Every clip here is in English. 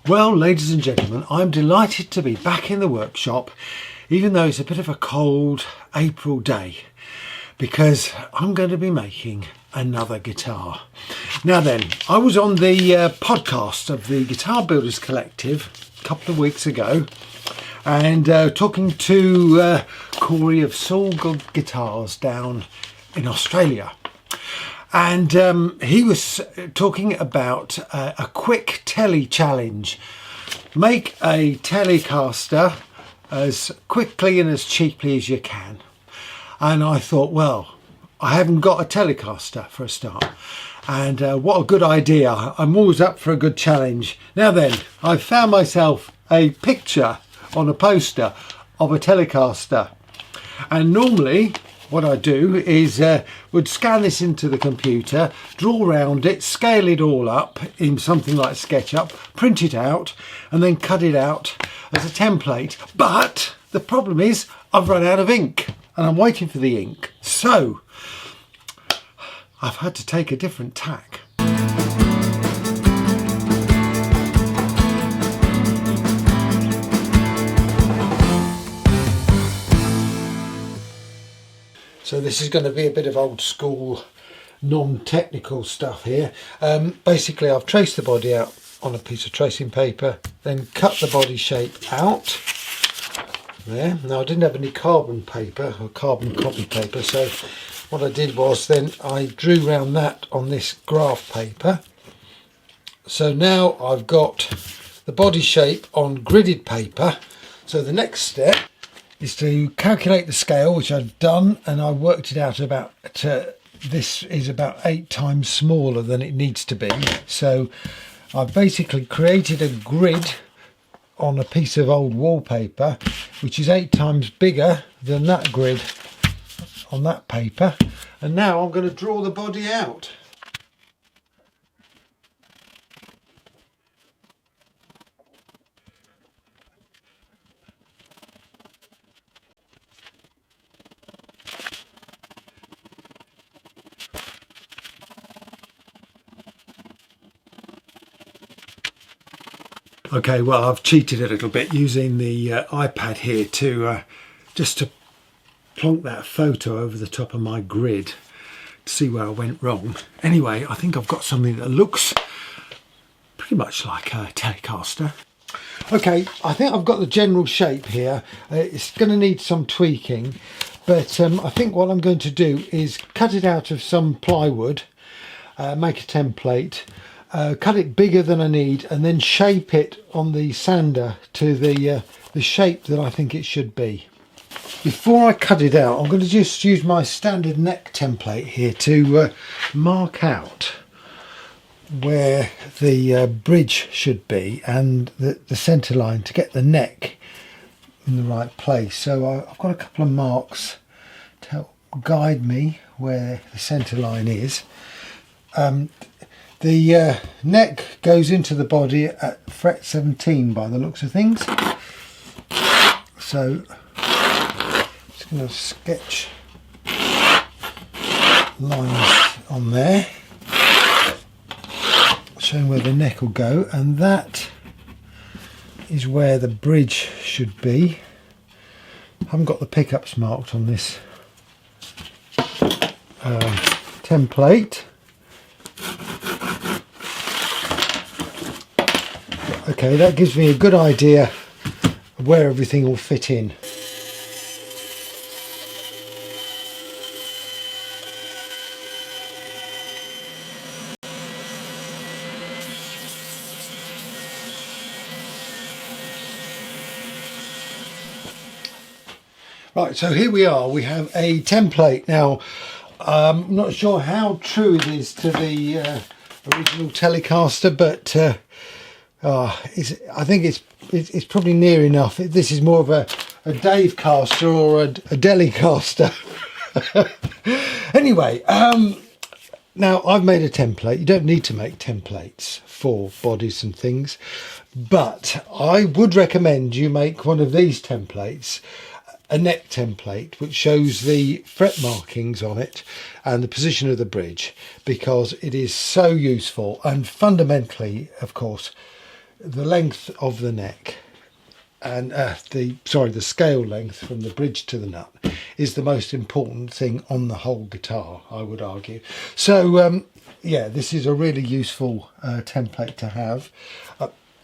Well, ladies and gentlemen, I'm delighted to be back in the workshop, even though it's a bit of a cold April day, because I'm going to be making another guitar. Now then, I was on the podcast of the Guitar Builders Collective a couple of weeks ago, and talking to Corey of Soul Good Guitars down in Australia. And he was talking about a quick telly challenge. Make a Telecaster as quickly and as cheaply as you can. And I thought, well, I haven't got a Telecaster for a start. And what a good idea. I'm always up for a good challenge. Now then, I found myself a picture on a poster of a Telecaster. And normally what I do is would scan this into the computer, draw around it, scale it all up in something like SketchUp, print it out and then cut it out as a template. But the problem is I've run out of ink and I'm waiting for the ink. So I've had to take a different tack. So this is going to be a bit of old school, non-technical stuff here. Basically, I've traced the body out on a piece of tracing paper, then cut the body shape out. There. Now I didn't have any carbon paper or carbon copy paper, so what I did was then I drew around that on this graph paper. So now I've got the body shape on gridded paper. So the next step is to calculate the scale, which I've done, and I worked it out about this is about 8 times smaller than it needs to be. So I've basically created a grid on a piece of old wallpaper which is 8 times bigger than that grid on that paper, and now I'm going to draw the body out. Okay, well, I've cheated a little bit using the iPad here to just to plonk that photo over the top of my grid to see where I went wrong. Anyway, I think I've got something that looks pretty much like a Telecaster. Okay, I think I've got the general shape here. It's going to need some tweaking, but I think what I'm going to do is cut it out of some plywood, make a template, cut it bigger than I need, and then shape it on the sander to the shape that I think it should be. Before I cut it out, I'm going to just use my standard neck template here to mark out where the bridge should be and the centre line to get the neck in the right place. So I've got a couple of marks to help guide me where the centre line is. The neck goes into the body at fret 17 by the looks of things. So just going to sketch lines on there showing where the neck will go, and that is where the bridge should be. I haven't got the pickups marked on this template. Okay, that gives me a good idea of where everything will fit in. Right, so here we are. We have a template. Now, I'm not sure how true it is to the original Telecaster, but I think it's probably near enough. This is more of a Dave caster or a Delicaster. Anyway, now I've made a template. You don't need to make templates for bodies and things, but I would recommend you make one of these templates, a neck template, which shows the fret markings on it and the position of the bridge, because it is so useful. And fundamentally, of course, the length of the neck and the scale length from the bridge to the nut is the most important thing on the whole guitar, I would argue. So yeah, this is a really useful template to have.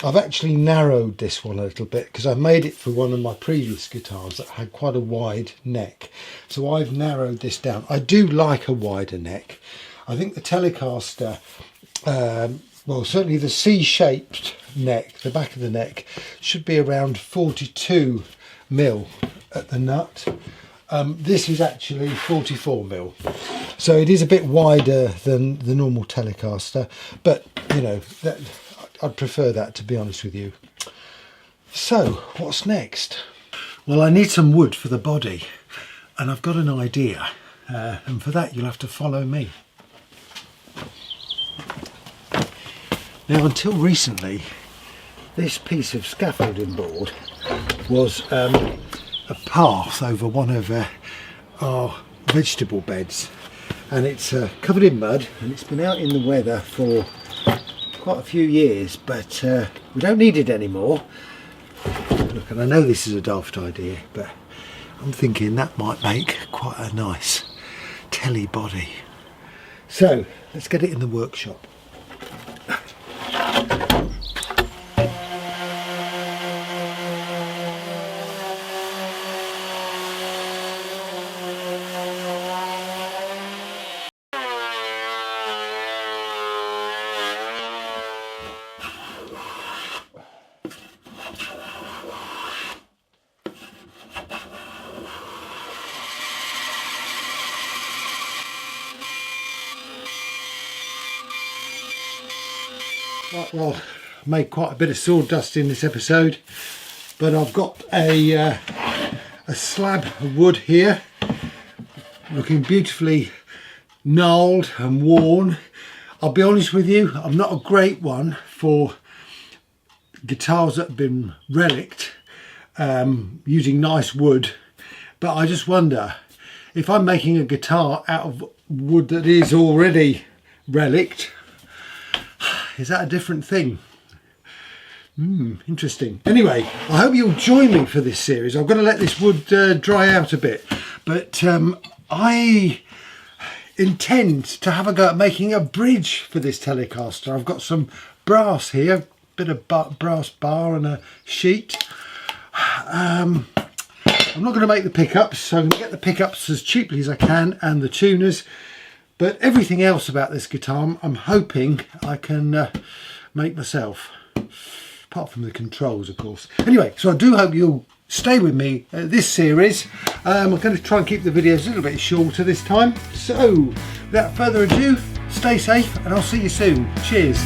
I've actually narrowed this one a little bit because I made it for one of my previous guitars that had quite a wide neck. So I've narrowed this down. I do like a wider neck. I think the Telecaster, well, certainly the C-shaped neck, the back of the neck, should be around 42 mil at the nut. This is actually 44 mil. So it is a bit wider than the normal Telecaster, but you know, I'd prefer that, to be honest with you. So what's next? Well, I need some wood for the body, and I've got an idea, and for that you'll have to follow me. Now, until recently, this piece of scaffolding board was a path over one of our vegetable beds, and it's covered in mud, and it's been out in the weather for quite a few years, but we don't need it anymore. Look, and I know this is a daft idea, but I'm thinking that might make quite a nice telly body. So let's get it in the workshop. Right, well, I made quite a bit of sawdust in this episode, but I've got a slab of wood here, looking beautifully gnarled and worn. I'll be honest with you, I'm not a great one for guitars that have been relicked using nice wood, but I just wonder if I'm making a guitar out of wood that is already relicked, is that a different thing? Interesting. Anyway, I hope you'll join me for this series. I'm going to let this wood dry out a bit, but I intend to have a go at making a bridge for this Telecaster. I've got some brass here, a bit of brass bar and a sheet. I'm not going to make the pickups, so I'm going to get the pickups as cheaply as I can and the tuners. But everything else about this guitar, I'm hoping I can make myself, apart from the controls, of course. Anyway, so I do hope you'll stay with me this series. I'm going to try and keep the videos a little bit shorter this time. So, without further ado, stay safe and I'll see you soon. Cheers.